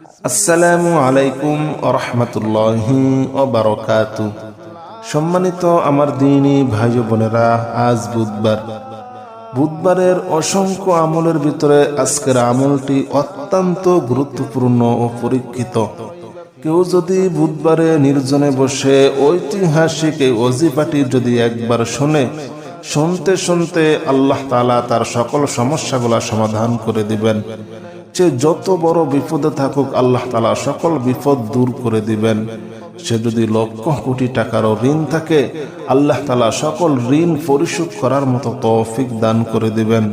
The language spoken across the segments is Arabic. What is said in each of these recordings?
আসসালামু আলাইকুম রাহমাতুল্লাহি ওয়া বারাকাতুহু। সম্মানিত আমার দ্বীনী ভাই ও বোনেরা, আজ বুধবারের অসংখ্য আমলের ভিতরে আজকের আমলটি অত্যন্ত গুরুত্বপূর্ণ ও পরীক্ষিত। কেউ যদি বুধবারে নির্জনে বসে ঐতিহাসিক এই ওজিফাটি যদি একবার শুনতে শুনতে আল্লাহ তাআলা তার সকল সমস্যাগুলা সমাধান করে দিবেন। সে যত বড় বিপদে থাকুক আল্লাহ তাআলা সকল বিপদ দূর করে দিবেন। সে যদি লক্ষ কোটি টাকারও ঋণ থাকে আল্লাহ তাআলা সকল ঋণ পরিশোধ করার মতো তৌফিক দান করে দিবেন।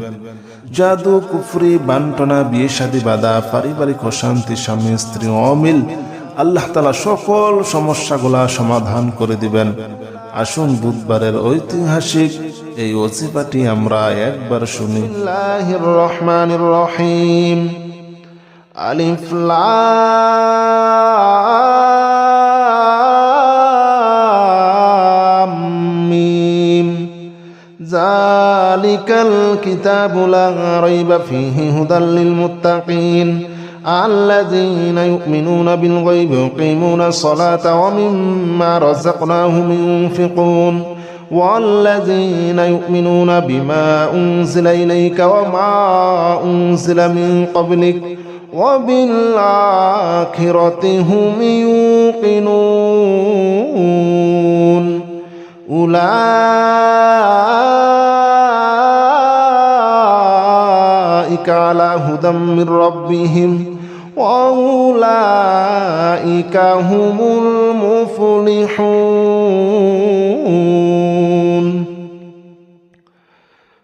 জাদু, কুফরি, বান্টনা, বিয়ে শাদী বাঁধা, পারিবারিক অশান্তি, স্বামী স্ত্রী অমিল, আল্লাহ তাআলা সকল সমস্যাগুলা সমাধান করে দিবেন। আসুন বুধবারের ঐতিহাসিক এই ওজিফাটি আমরা একবার শুনি। বিসমিল্লাহির রহমানির রহিম। আলিফ লাম মিম। যালিকাল কিতাবু লা রাইবা ফীহি হুদাল লিল মুত্তাকিন الذين يؤمنون بالغيب ويقيمون الصلاة ومما رزقناهم ينفقون والذين يؤمنون بما أنزل إليك وما أنزل من قبلك وبالآخرة هم يوقنون أولئك على هدى من ربهم وأولئك هم المفلحون.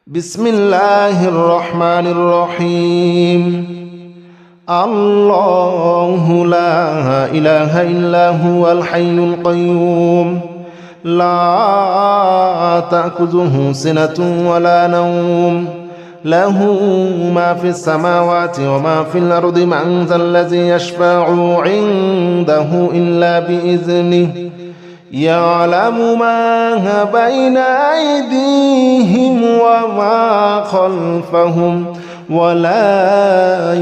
بسم الله الرحمن الرحيم. الله لا إله إلا هو الحي القيوم لا تأخذه سنة ولا نوم له ما في السماوات وما في الأرض من ذا الذي يشفع عنده إلا بإذنه يعلم ما بين أيديهم وما خلفهم ولا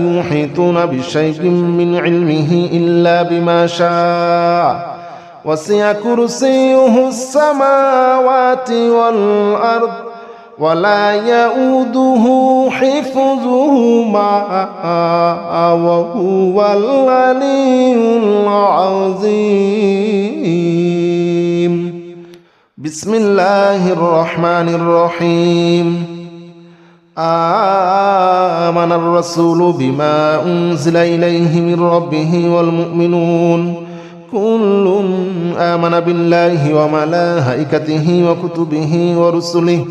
يحيطون بشيء من علمه إلا بما شاء وسع كرسيه السماوات والأرض ولا يؤوده حفظهما وهو العلي العظيم. بسم الله الرحمن الرحيم. آمن الرسول بما أنزل إليه من ربه والمؤمنون كل آمن بالله وملائكته وكتبه ورسله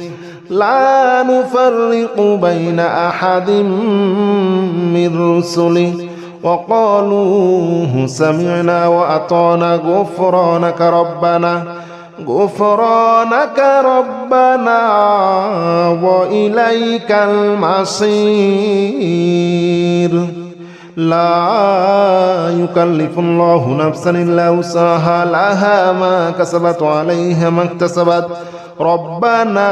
لا نفرق بين أحد من رسله وقالوا سمعنا وأطعنا غفرانك ربنا وإليك المصير. لا يكلف الله نفسا إلا وسعها لها ما كسبت وعليها ما اكتسبت ربنا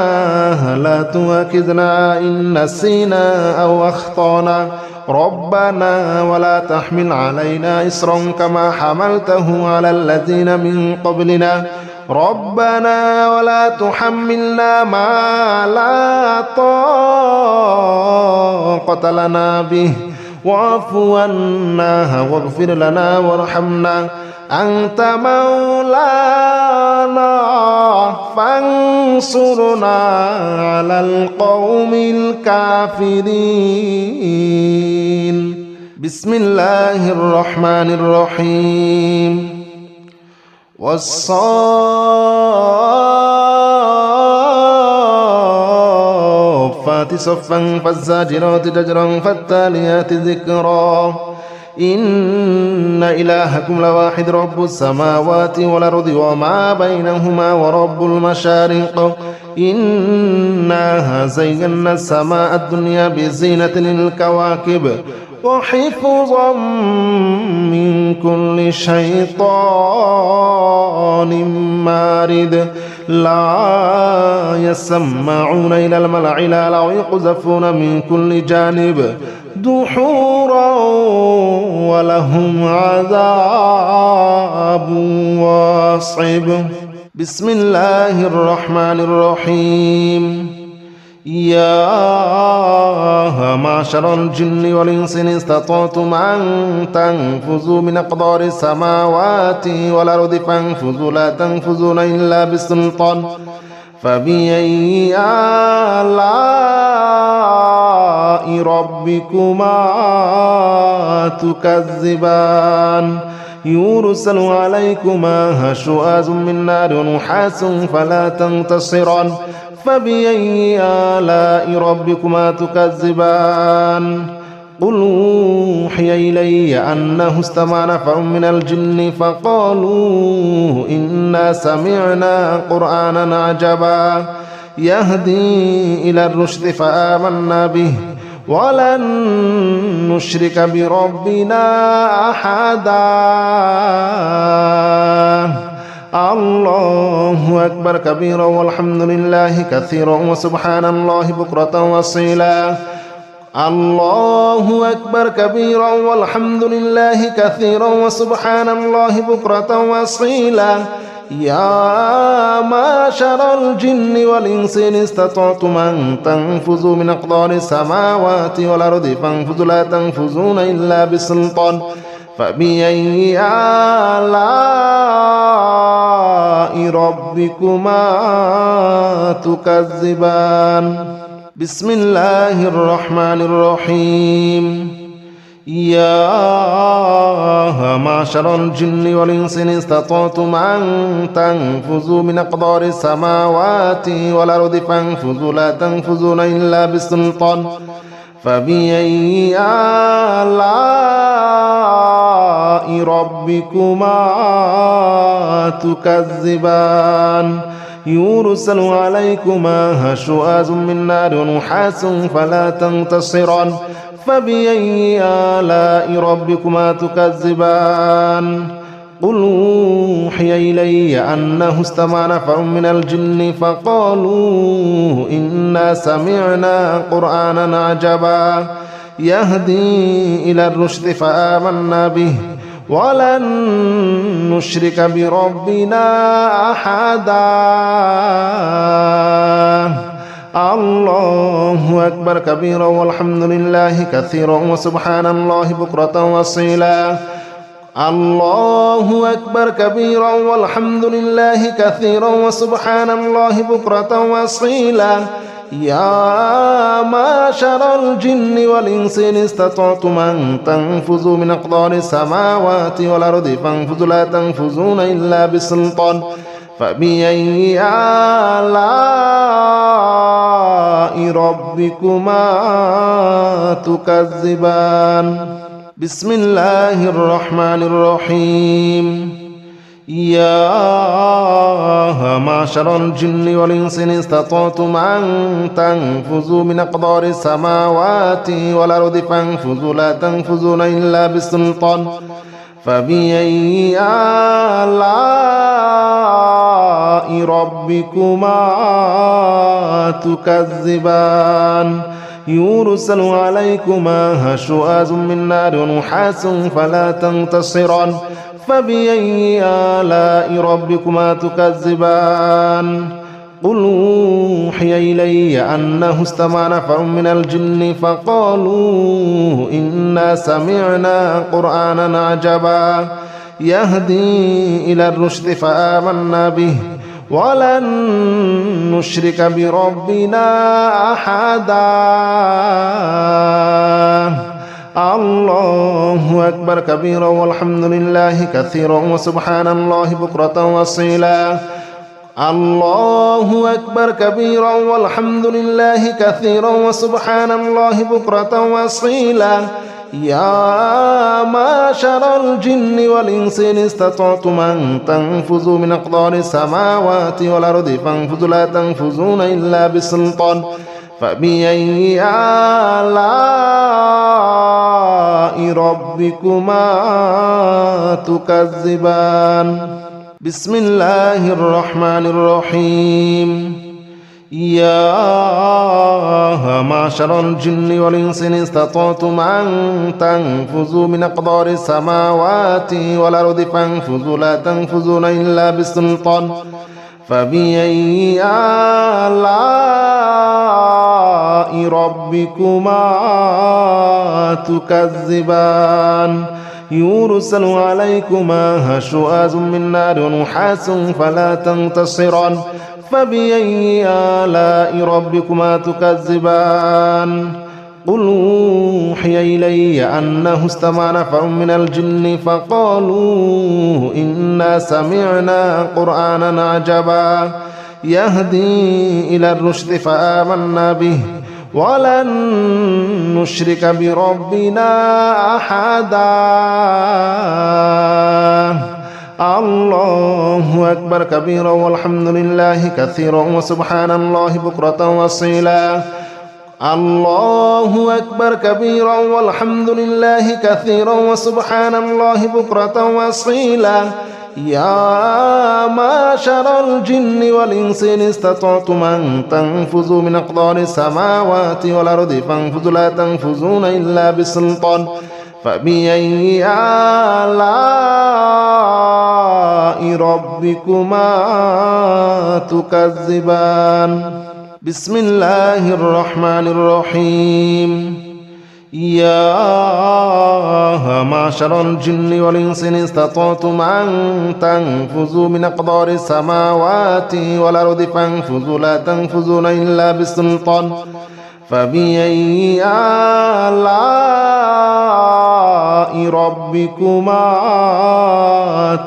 لا تؤاخذنا إن نسينا أو أخطأنا ربنا ولا تحمل علينا إصرا كما حملته على الذين من قبلنا ربنا ولا تحملنا ما لا طاقة لنا به واعف عنا واغفر لنا وارحمنا أنت مولانا فانصرنا على القوم الكافرين. بسم الله الرحمن الرحيم. والصافات صفا فالزاجرات زجرا فالتاليات ذكرا إن إلهكم لواحد رب السماوات والأرض وما بينهما ورب المشارق إنا زينا السماء الدنيا بزينة للكواكب وحفظا من كل شيطان مارد لا يسمعون إلى الملأ الأعلى ويقذفون من كل جانب دحورا ولهم عذاب واصب. بسم الله الرحمن الرحيم. يا معشر الجن والإنس إن استطعتم أن تنفذوا من أقدار السماوات والأرض فانفذوا لا تنفذون إلا بسلطان فبأي آلاء ربكما تكذبان يرسل عليكما شواظ من نار ونحاس فلا تنتصران فبأي آلاء ربكما تكذبان قل أوحي إلي أنه استمع نفر من الجن فقالوا إنا سمعنا قرآنا عجبا يهدي إلى الرشد فآمنا به ولن نشرك بربنا أحدا. الله أكبر كبيرا والحمد لله كثيرا وسبحان الله بكرة وأصيلا. الله أكبر كبيرا والحمد لله كثيرا وسبحان الله بكرة وأصيلا. يا معشر الجن والإنس إن استطعتم أن تنفذوا من أقدار السماوات والأرض فانفذوا لا تنفذون إلا بسلطان فبأي آلاء ربكما تكذبان. بسم الله الرحمن الرحيم. يا معشر الجن والإنس إن استطعتم أن تنفذوا من أقدار السماوات والأرض فانفذوا لا تنفذون إلا بسلطان فبأي آلاء ربكما تكذبان يرسل عليكما شواظ من نار ونحاس فلا تنتصران فبأي آلاء ربكما تكذبان قل أوحي إلي أنه استمع نفر من الجن فقالوا إنا سمعنا قرآنا عجبا يهدي إلى الرشد فآمنا به ولن نشرك بربنا أحدا. الله أكبر كبيرا والحمد لله كثيرا وسبحان الله بكرة وأصيلا. الله أكبر كبيرا والحمد لله كثيرا وسبحان الله بكرة وأصيلا. يا معشر الجن والإنس إن استطعتم أن تنفذوا من أقدار السماوات والأرض فانفذوا لا تنفذون إلا بسلطان فبأي آلاء ربكما تكذبان. بسم الله الرحمن الرحيم. يا معشر الجن والإنس إن استطعتم أن تنفذوا من أقدار السماوات والأرض فانفذوا لا تنفذون إلا بسلطان فبأي آلاء ربكما تكذبان يرسل عليكما شواظ من نار ونحاس فلا تنتصران فبأي آلاء ربكما تكذبان قل أوحي إلي أنه استمع نفر من الجن فقالوا إنا سمعنا قرآنا عجبا يهدي إلى الرشد فآمنا به ولن نشرك بربنا أحدا. الله أكبر كبيرا والحمد لله كثيرا وسبحان الله بكرة وأصيلا. الله أكبر كبيرا والحمد لله كثيرا وسبحان الله بكرة وأصيلا. يا معشر الجن والإنس إن استطعتم أن تنفذوا من أقدار السماوات والأرض فانفذوا لا تنفذون إلا بسلطان فبأي آلاء ربكما تكذبان. بسم الله الرحمن الرحيم. يا معشر الجن والإنس إن استطعتم أن تنفذوا من أقدار السماوات والأرض فانفذوا لا تنفذون إلا بسلطان فبأي آلاء ربكما تكذبان يرسل عليكما شواظ من نار ونحاس فلا تنتصران فبأي آلاء ربكما تكذبان قل أوحي إلي أنه استمع نفر من الجن فقالوا إنا سمعنا قرآنا عجبا يهدي إلى الرشد فآمنا به ولن نشرك بربنا أحدا الله أكبر كبيرا والحمد لله كثيرا وسبحان الله بكرة وأصيلا الله أكبر كبيرا والحمد لله كثيرا وسبحان الله بكرة وأصيلا يا معشر الجن والإنس إن استطعتم أن تنفذوا من أقدار السماوات والأرض فانفذوا لا تنفذون إلا بسلطان فبأي آلاء ربكما تكذبان بسم الله الرحمن الرحيم يا معشر الجن والإنس إن استطعتم أن تنفذوا من أقدار السماوات والأرض فانفذوا لا تنفذون إلا بسلطان فبأي آلاء ربكما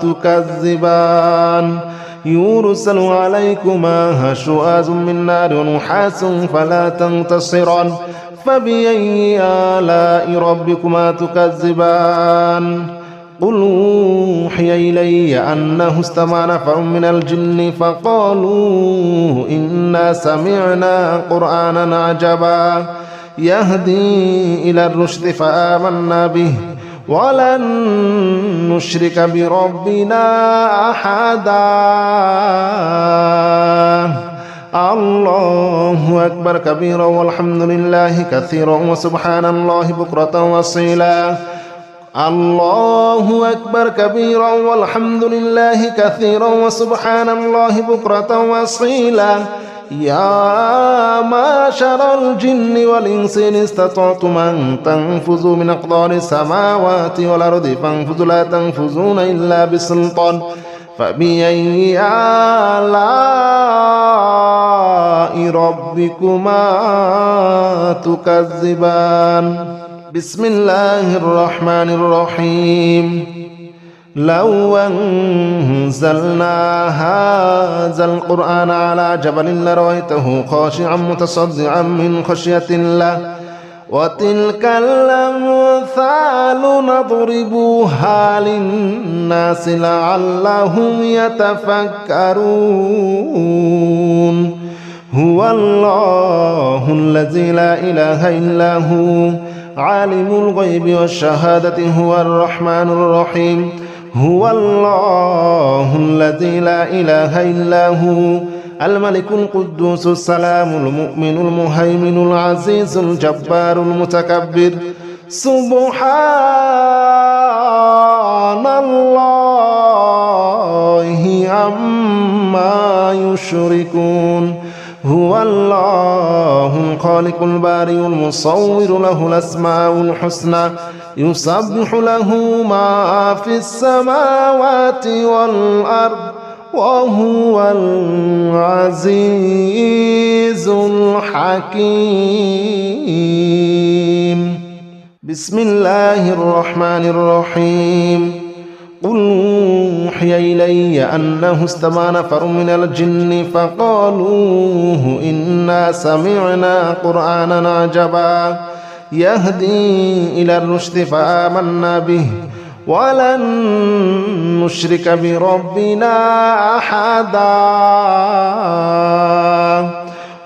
تكذبان يرسل عليكما شواظ من نار ونحاس فلا تنتصران فبأي آلاء ربكما تكذبان قل أوحي إلي أنه استمع نفر من الجن فقالوا إنا سمعنا قرآنا عجبا يهدي إلى الرشد فآمنا به ولن نشرك بربنا أحدا الله أكبر كبيرا والحمد لله كثيرا وسبحان الله بكرة وأصيلا الله أكبر كبيرا والحمد لله كثيرا وسبحان الله بكرة وأصيلا يا معشر الجن والإنس إن استطعتم أن تنفذوا من أقدار السماوات والأرض فانفذوا لا تنفذون إلا بسلطان فبأي آلاء ربكما تكذبان بسم الله الرحمن الرحيم لو أنزلنا هذا القرآن على جبل لرأيته خاشعا متصدعا من خشية الله وتلك الأمثال نضربها للناس لعلهم يتفكرون هو الله الذي لا إله إلا هو عالم الغيب والشهادة هو الرحمن الرحيم هو الله الذي لا إله إلا هو الملك القدوس السلام المؤمن المهيمن العزيز الجبار المتكبر سبحان الله عما يشركون هو الله الخالق البارئ المصور له الأسماء الحسنى يسبح له ما في السماوات والأرض وهو العزيز الحكيم بسم الله الرحمن الرحيم قل أوحي إلي أنه استمع نفر من الجن فقالوا إنا سمعنا قرآنا عجبا يهدي إلى الرشد فآمنا به ولن نشرك بربنا أحدا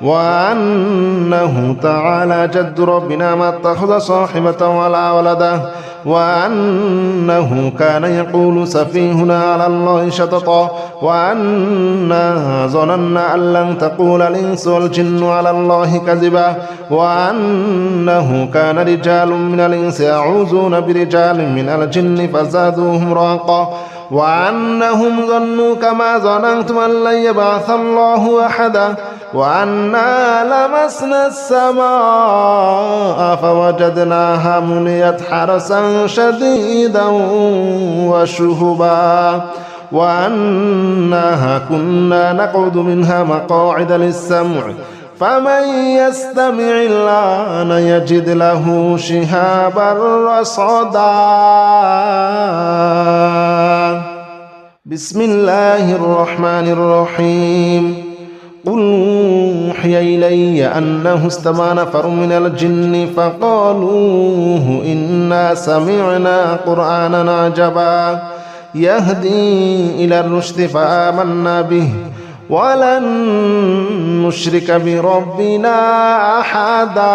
وأنه تعالى جد ربنا ما اتخذ صاحبة ولا ولدا وأنه كان يقول سفيهنا على الله شططا وأنا ظننا أن لن تقول الإنس والجن على الله كذبا وأنه كان رجال من الإنس يعوذون برجال من الجن فزادوهم رهقا وأنهم ظنوا كما ظننتم أن لن يبعث الله أحدا وأنا لمسنا السماء فوجدناها مليت حرسا شديدا وشهبا وأنها كنا نقعد منها مقاعد للسمع فمن يستمع الآن يجد له شهابا رصدا. بسم الله الرحمن الرحيم. قل أوحي إلي أنه استمع نفر من الجن فقالوا إنا سمعنا قرآنا عجبا يهدي إلى الرشد فآمنا به ولن نشرك بربنا أحدا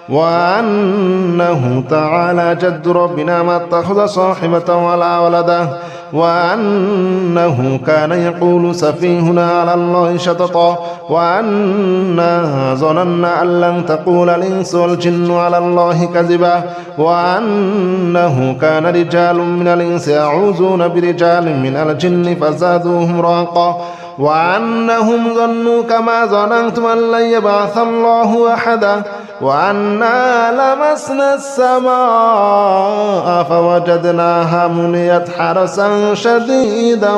وأنه تعالى جد ربنا ما اتخذ صاحبة ولا ولدا وأنه كان يقول سفيهنا على الله شططا وأنا ظننا أن لن تقول الإنس والجن على الله كذبا وأنه كان رجال من الإنس يعوذون برجال من الجن فزادوهم رهقا وأنهم ظنوا كما ظننتم أن لن يبعث الله أحدا وأنا لمسنا السماء فوجدناها مليت حرسا شديدا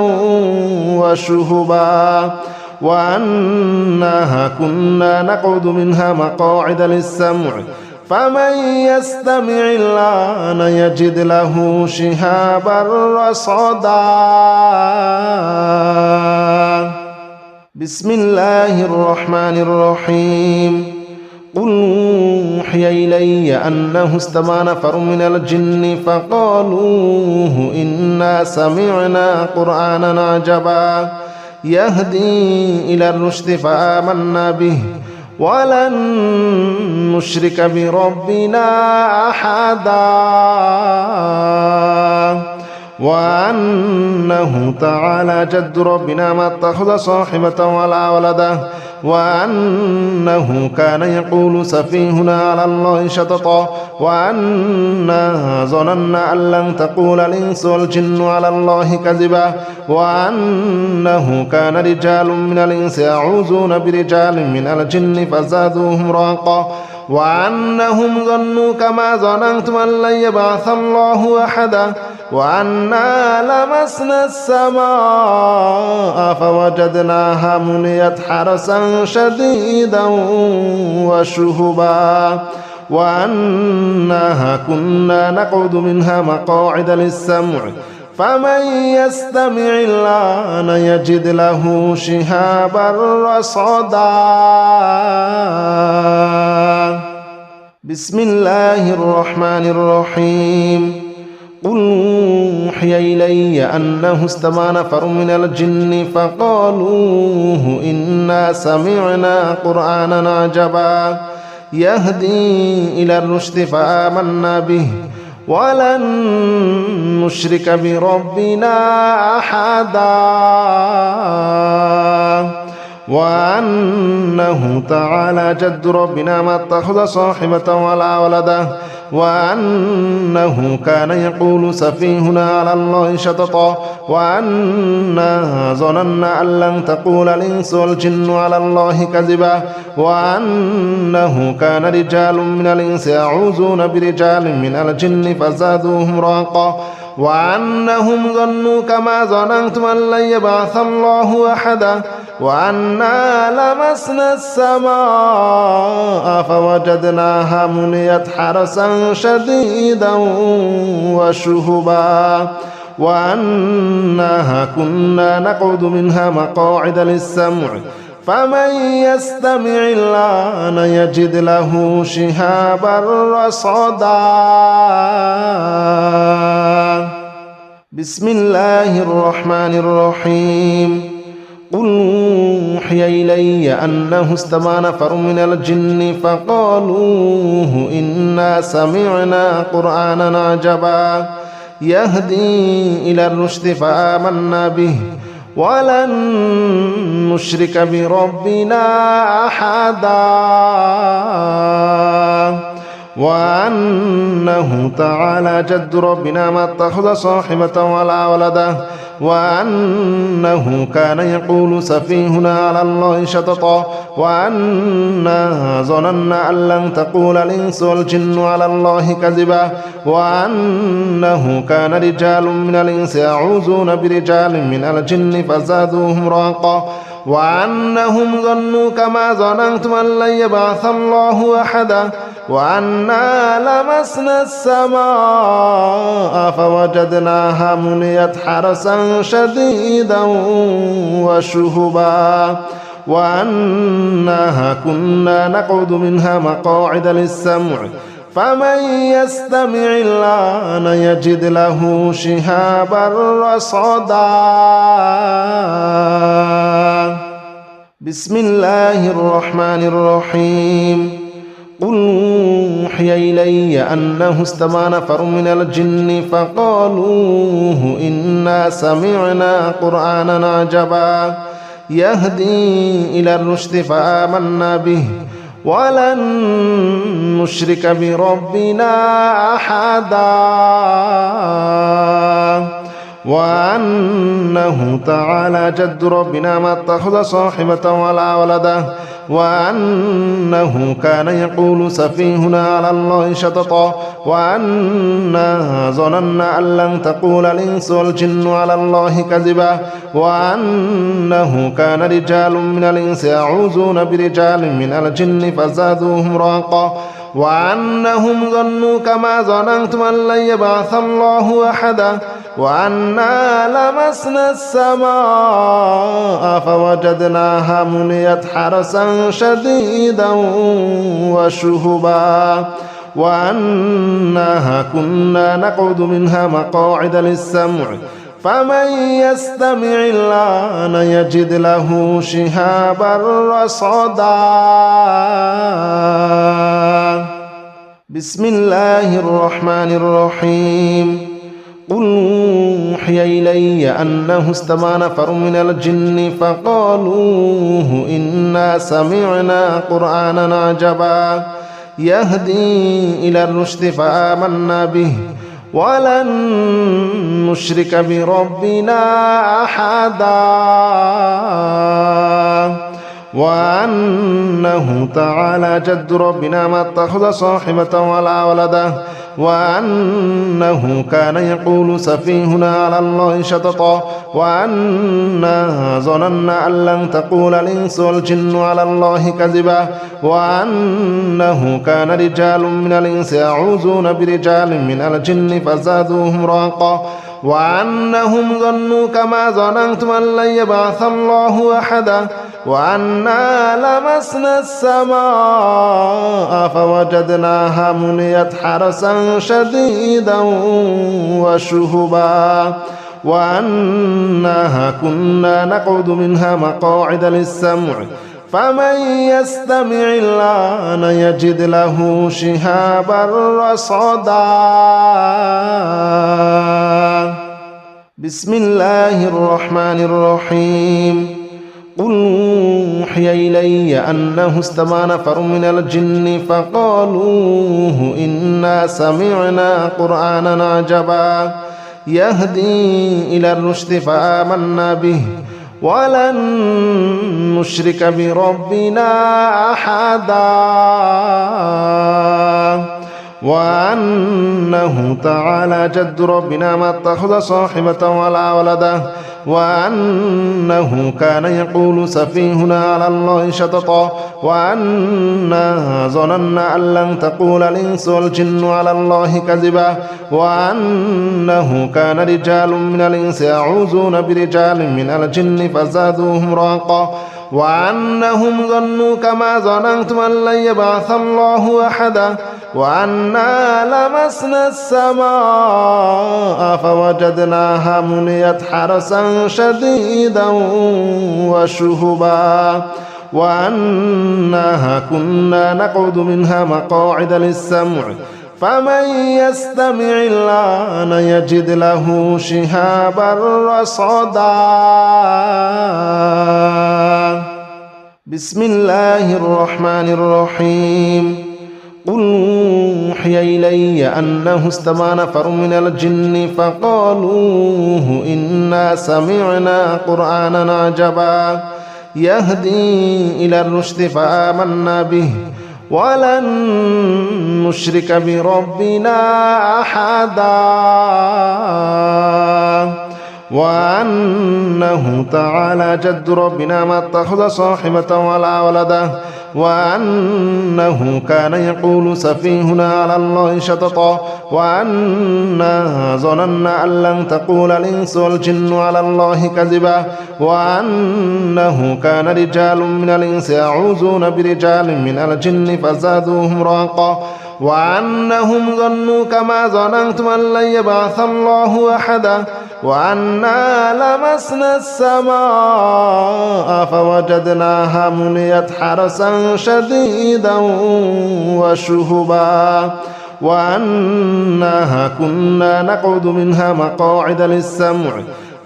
وشهبا وأنها كنا نقعد منها مقاعد للسمع فمن يستمع الآن يجد له شهابا رصدا. بسم الله الرحمن الرحيم. قل أوحي إلي أنه استمع نفر من الجن فقالوا إنا سمعنا قرآنا عجبا يهدي إلى الرشد فآمنا به ولن نشرك بربنا أحدا وأنه تعالى جد ربنا ما اتخذ صاحبة ولا ولدا وأنه كان يقول سفيهنا على الله شططا وأنا ظننا أن لن تقول الإنس والجن على الله كذبا وأنه كان رجال من الإنس يعوذون برجال من الجن فزادوهم رهقا وأنهم ظنوا كما ظننتم أن لن يبعث الله أحدا وأنا لمسنا السماء فوجدناها مليت حرسا شديدا وشهبا وأنها كنا نقعد منها مقاعد للسمع فمن يستمع الآن يجد له شهابا رصدا. بسم الله الرحمن الرحيم. قل أوحي إلي أنه استمع نفر من الجن فقالوا إنا سمعنا قرآنا عجبا يهدي إلى الرشد فآمنا به ولن نشرك بربنا أحدا وأنه تعالى جد ربنا ما اتخذ صاحبة ولا ولدا وأنه كان يقول سفيهنا على الله شططا وأنا ظننا أن لن تقول الإنس والجن على الله كذبا وأنه كان رجال من الإنس يعوذون برجال من الجن فزادوهم رهقا وأنهم ظنوا كما ظننتم أن لن يبعث الله أحدا وأنا لمسنا السماء فوجدناها مليت حرسا شديدا وشهبا وأنها كنا نقعد منها مقاعد للسمع فمن يستمع الآن يجد له شهابا رصدا. بسم الله الرحمن الرحيم. قل أوحي إلي أنه استمع نفر من الجن فقالوا إنا سمعنا قرآنا عجبا يهدي إلى الرشد فآمنا به ولن نشرك بربنا أحدا وأنه تعالى جد ربنا ما اتخذ صاحبة ولا ولدا وأنه كان يقول سفيهنا على الله شططا وأنا ظننا أن لن تقول الإنس والجن على الله كذبا وأنه كان رجال من الإنس يعوذون برجال من الجن فزادوهم رهقا وأنهم ظنوا كما ظننتم أن لن يبعث الله أحدا وأنا لمسنا السماء فوجدناها مليت حرسا شديدا وشهبا وأنها كنا نقعد منها مقاعد للسمع فمن يستمع الآن يجد له شهابا رصدا. بسم الله الرحمن الرحيم. قل أوحي إلي أنه استمع نفر من الجن فقالوا إنا سمعنا قرآنا عجبا يهدي إلى الرشد فآمنا به ولن نشرك بربنا أحدا وأنه تعالى جد ربنا ما اتخذ صاحبة ولا ولدا وأنه كان يقول سفيهنا على الله شططا وأنا ظننا أن لن تقول الإنس والجن على الله كذبا وأنه كان رجال من الإنس يعوذون برجال من الجن فزادوهم رهقا وأنهم ظنوا كما ظننتم أن لن يبعث الله أحدا وأنا لمسنا السماء فوجدناها مليت حرسا شديدا وشهبا وأنها كنا نقعد منها مقاعد للسمع فمن يستمع الآن يجد له شهابا رصدا. بسم الله الرحمن الرحيم. قل أوحي إلي أنه استمع نفر من الجن فقالوا إنا سمعنا قرآنا عجبا يهدي إلى الرشد فآمنا به ولن نشرك بربنا أحدا وأنه تعالى جد ربنا ما اتخذ صاحبة ولا ولدا وأنه كان يقول سفيهنا على الله شططا وأنا ظننا أن لن تقول الإنس والجن على الله كذبا وأنه كان رجال من الإنس يعوذون برجال من الجن فزادوهم رهقا وأنهم ظنوا كما ظننتم أن لن يبعث الله أحدا وأنا لمسنا السماء فوجدناها مليت حرسا شديدا وشهبا وأنها كنا نقعد منها مقاعد للسمع فمن يستمع الآن يجد له شهابا رصدا. بسم الله الرحمن الرحيم. قل أوحي إلي أنه استمع نفر من الجن فقالوا إنا سمعنا قرآنا عجبا يهدي إلى الرشد فآمنا به ولن نشرك بربنا أحدا وأنه تعالى جد ربنا ما اتخذ صاحبة ولا ولدا وأنه كان يقول سفيهنا على الله شططا وأنا ظننا أن لن تقول الإنس والجن على الله كذبا وأنه كان رجال من الإنس يعوذون برجال من الجن فزادوهم رهقا وأنهم ظنوا كما ظننتم أن لن يبعث الله أحدا وأنا لمسنا السماء فوجدناها مليت حرسا شديدا وشهبا وأنها كنا نقعد منها مقاعد للسمع فمن يستمع الآن يجد له شهابا رصدا بسم الله الرحمن الرحيم قل أوحي إلي أنه استمع نفر من الجن فقالوا إنا سمعنا قرآنا عجبا يهدي إلى الرشد فآمنا به ولن نشرك بربنا أحدا وأنه تعالى جد ربنا ما اتخذ صاحبة ولا ولدا وأنه كان يقول سفيهنا على الله شططا وأنا ظننا أن لن تقول الإنس والجن على الله كذبا وأنه كان رجال من الإنس يعوذون برجال من الجن فزادوهم رهقا وأنهم ظنوا كما ظننتم أن لن يبعث الله أحدا وأنا لمسنا السماء فوجدناها مليت حرسا شديدا وشهبا وأنها كنا نقعد منها مقاعد للسمع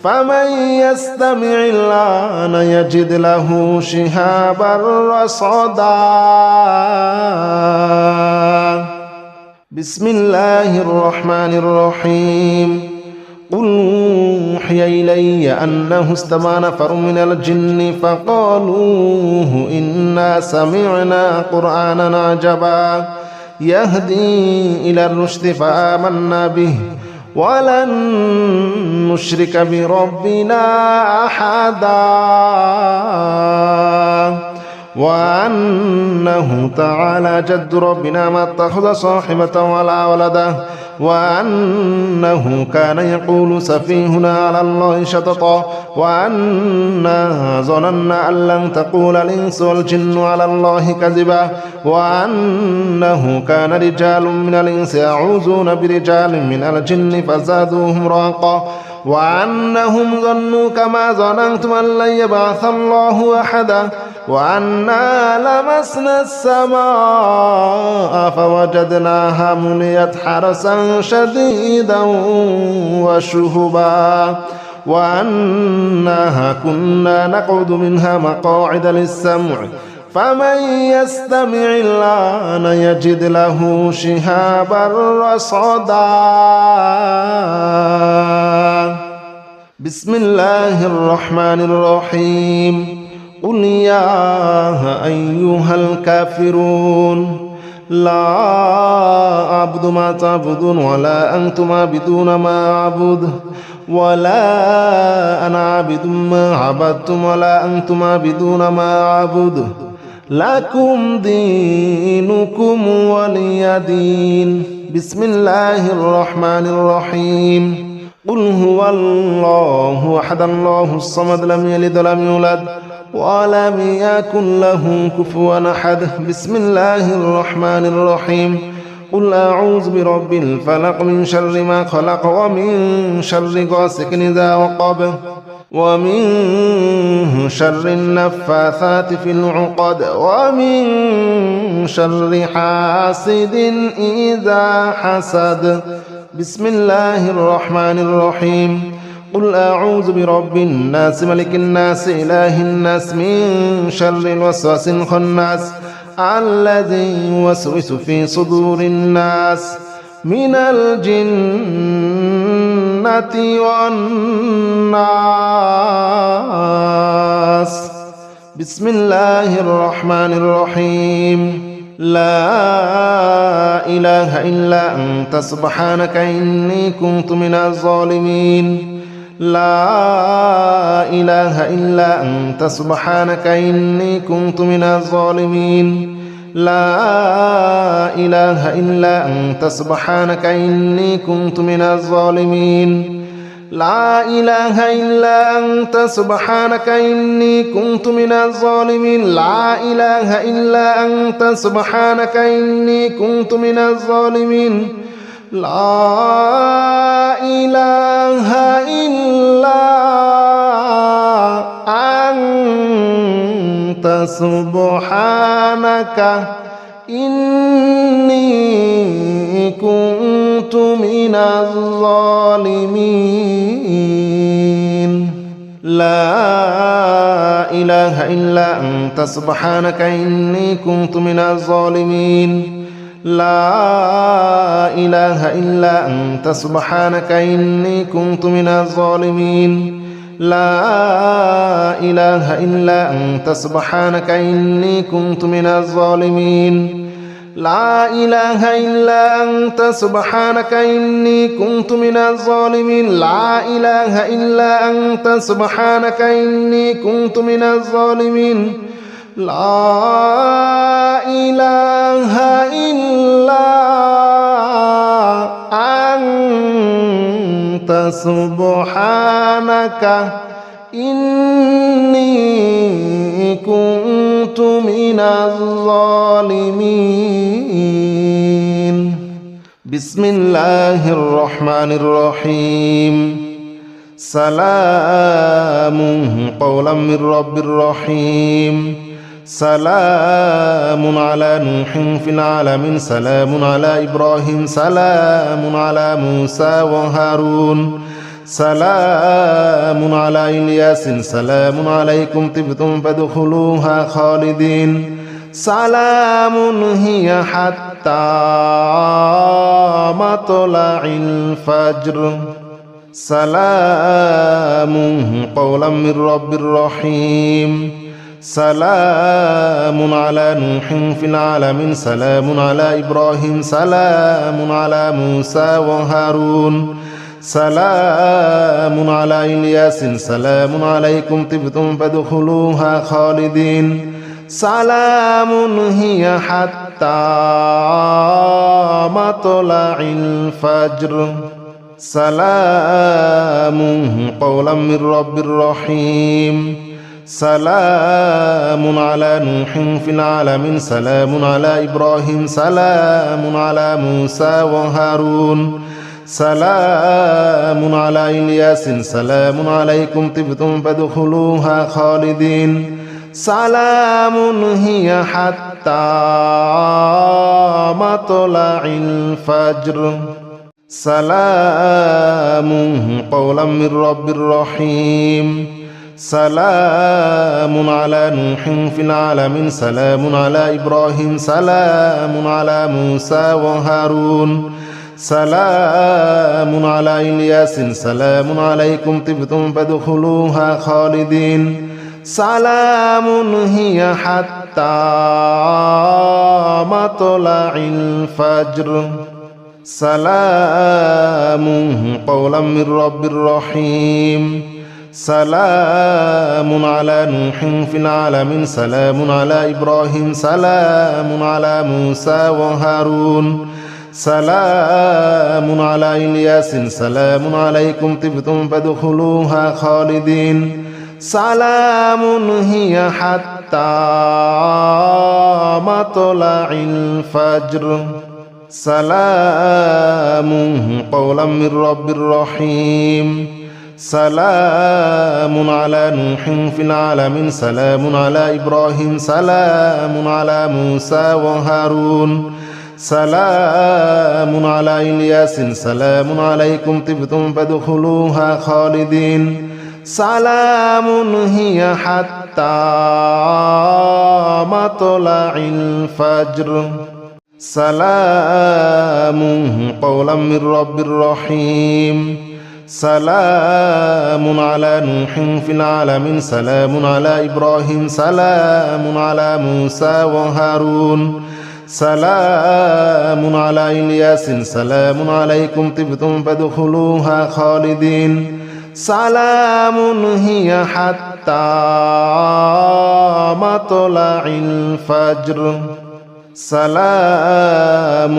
فمن يستمع الآن يجد له شهابا رصدا بسم الله الرحمن الرحيم قل أوحي إلي أنه استمع نفر من الجن فقالوا إنا سمعنا قرآنا عجبا يهدي إلى الرشد فآمنا به ولن نشرك بربنا أحدا وأنه تعالى جد ربنا ما اتخذ صاحبة ولا ولدا وأنه كان يقول سفيهنا على الله شططا وأنا ظننا أن لن تقول الإنس والجن على الله كذبا وأنه كان رجال من الإنس يعوذون برجال من الجن فزادوهم رهقا وأنهم ظنوا كما ظننتم أن لن يبعث الله أحدا وأنا لمسنا السماء فوجدناها مليت حرسا شديدا وشهبا وأنها كنا نقعد منها مقاعد للسمع فمن يستمع الآن يجد له شهابا رصدا بسم الله الرحمن الرحيم قل يا أيها الكافرون لا أعبد ما تعبدون ولا أنتم عابدون ما أعبد ولا أنا عابد ما عبدتم ولا أنتم عابدون ما أعبد لكم دينكم ولي دين بسم الله الرحمن الرحيم قل هو الله أحد الله الصمد لم يلد ولم يولد ولم يكن له كفوا أحد بسم الله الرحمن الرحيم قل أعوذ برب الفلق من شر ما خلق ومن شر غاسق إذا وقب ومن شر النفاثات في العقد ومن شر حاسد إذا حسد بسم الله الرحمن الرحيم قل أعوذ برب الناس ملك الناس إله الناس من شر الوسواس الخناس الذي يوسوس في صدور الناس من الجنة والناس بسم الله الرحمن الرحيم لا إله إلا أنت سبحانك إني كنت من الظالمين لا إله إلا أنت سبحانك إني كنت من الظالمين لا إله إلا أنت سبحانك إني كنت من الظالمين لا إله إلا أنت سبحانك إني كنت من الظالمين لا إله إلا أنت سبحانك إني كنت من الظالمين لا إله إلا أنت سبحانك إني كنت من الظالمين لا إله إلا أنت سبحانك إني كنت من الظالمين لا إله إلا أنت سبحانك إني كنت من الظالمين لا إله إلا أنت سبحانك إني كنت من الظالمين لا إله إلا أنت سبحانك إني كنت من الظالمين لا إله إلا أنت سبحانك إني كنت من الظالمين لا إله إلا أنت سبحانك إني كنت من الظالمين بسم الله الرحمن الرحيم سلام قولا من رب رحيم سلام على نوح في العالمين سلام على إبراهيم سلام على موسى وهارون سلام على إلياس سلام عليكم طبتم فادخلوها خالدين سلام هي حتى مطلع الفجر سلام قولا من رب رحيم سلام على نوح في العالمين سلام على إبراهيم سلام على موسى وهارون سلام على إلياس سلام عليكم طبتم فادخلوها خالدين سلام هي حتى مطلع الفجر سلام قولا من رب رحيم سلام على نوح في العالمين سلام على إبراهيم سلام على موسى وهارون سلام على إلياس سلام عليكم طبتم فادخلوها خالدين سلام هي حتى مطلع الفجر سلام قولا من رب رحيم سلام على نوح في العالمين سلام على إبراهيم سلام على موسى وهارون سلام على إلياس سلام عليكم طبتم فادخلوها خالدين سلام هي حتى مطلع الفجر سلام قولا من رب رحيم سلام على نوح في العالمين سلام على إبراهيم سلام على موسى وهارون سلام على إلياس سلام عليكم طبتم فادخلوها خالدين سلام هي حتى مطلع الفجر سلام قولا من رب رحيم سلام على نوح في العالمين سلام على إبراهيم سلام على موسى وهارون سلام على إلياس سلام عليكم طبتم فادخلوها خالدين سلام هي حتى مطلع الفجر سلام قولا من رب رحيم سلام على نوح في العالمين سلام على إبراهيم سلام على موسى وهارون سلام على إلياس سلام عليكم طبتم فادخلوها خالدين سلام هي حتى مطلع الفجر سلام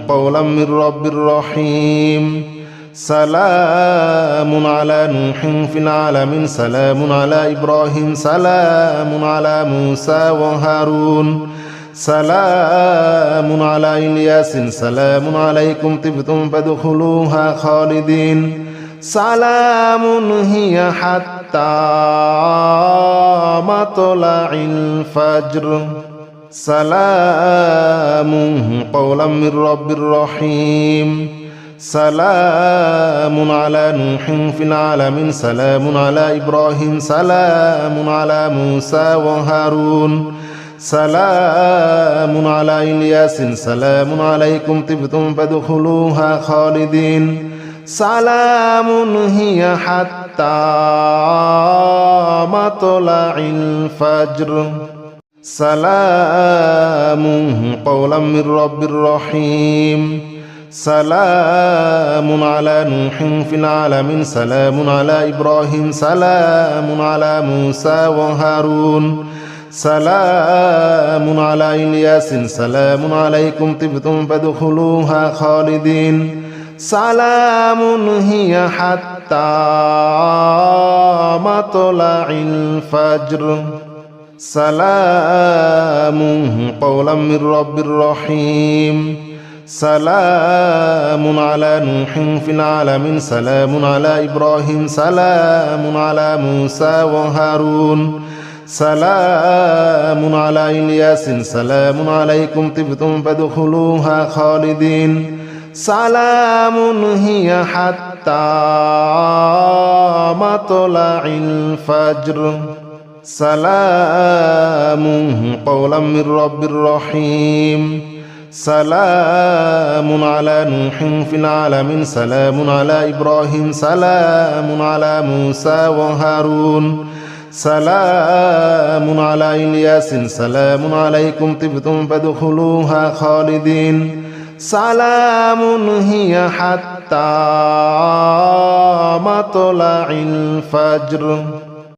قولا من رب رحيم سلام على نوح في العالمين سلام على إبراهيم سلام على موسى وهارون سلام على إلياس سلام عليكم طبتم فادخلوها خالدين سلام هي حتى مطلع الفجر سلام قولا من رب رحيم سلام على نوح في العالمين سلام على إبراهيم سلام على موسى وهارون سلام على إلياس سلام عليكم طبتم فادخلوها خالدين سلام هي حتى مطلع الفجر سلام قولا من رب رحيم سلام على نوح في العالمين سلام على إبراهيم سلام على موسى وهارون سلام على إلياس سلام عليكم طبتم فادخلوها خالدين سلام هي حتى مطلع الفجر سلام قولا من رب رحيم سلام على نوح في العالمين سلام على إبراهيم سلام على موسى وهارون سلام على إلياس سلام عليكم طبتم فادخلوها خالدين سلام هي حتى مطلع الفجر سلام قولا من رب رحيم سلام على نوح في العالمين سلام على إبراهيم سلام على موسى وهارون سلام على إلياس سلام عليكم طبتم فادخلوها خالدين سلام هي حتى مطلع الفجر